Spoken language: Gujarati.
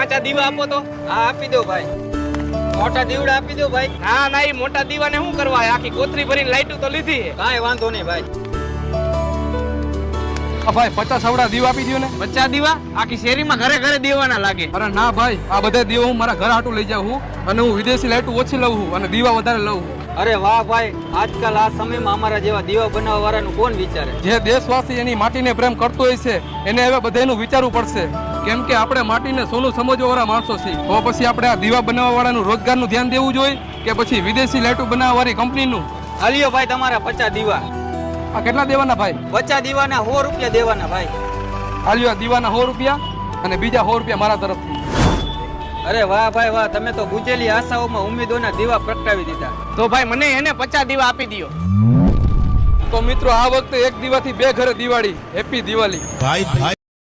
50 દીવા આપો તો. હા આપી દો ભાઈ, મોટા દીવડા આપી દો ભાઈ. ના ના, એ મોટા દીવાને શું કરવા? આખી કોથરી ભરીને લાઈટું તો લીધી છે. કાંઈ વાંધો નહીં ભાઈ. ભાઈ 50 આવડા દીવા આપી દો ને. 50 દીવા આખી શેરીમાં ઘરે ઘરે દેવાના લાગે. અરે ના ભાઈ, આ બધા દીવા હું મારા ઘર હાટું લઈ જાઉં છું અને હું વિદેશી લાઈટ ઓછી લઉં છું અને દીવા વધારે લઉં છું. અરે વાહ ભાઈ, આજકાલ આ સમયમાં અમારા જેવા દીવા બનાવવા વાળાનું કોણ વિચારે? જે દેશવાસી એની માટીને પ્રેમ કરતો હોય છે એને હવે બધાનું વિચારવું પડશે, કેમ કે આપણે માટીને સોનું સમજવા વાળા માણસો છીએ. તો પછી આપણે આ દીવા બનાવવા વાળાનું રોજગારનું ધ્યાન દેવું જોઈએ કે પછી વિદેશી લાઈટો બનાવવા વાળી કંપનીનું? હાલ્યો ભાઈ તમારા 50 દીવા. આ કેટલા દેવાના ભાઈ? 50 દીવાના 100 રૂપિયા દેવાના ભાઈ. હાલ્યો, આ દીવાના 100 રૂપિયા અને બીજા 100 રૂપિયા મારા તરફથી. અરે વાહ ભાઈ વાહ, તમે તો બુજેલી આશાઓમાં ઉમેદોના દીવા પ્રગટાવી દીધા. તો ભાઈ મને એને 50 દીવા આપી દો. તો મિત્રો, આ વખતે એક દીવાથી 2 ઘરે દિવાળી. હેપી દિવાળી. ભાઈ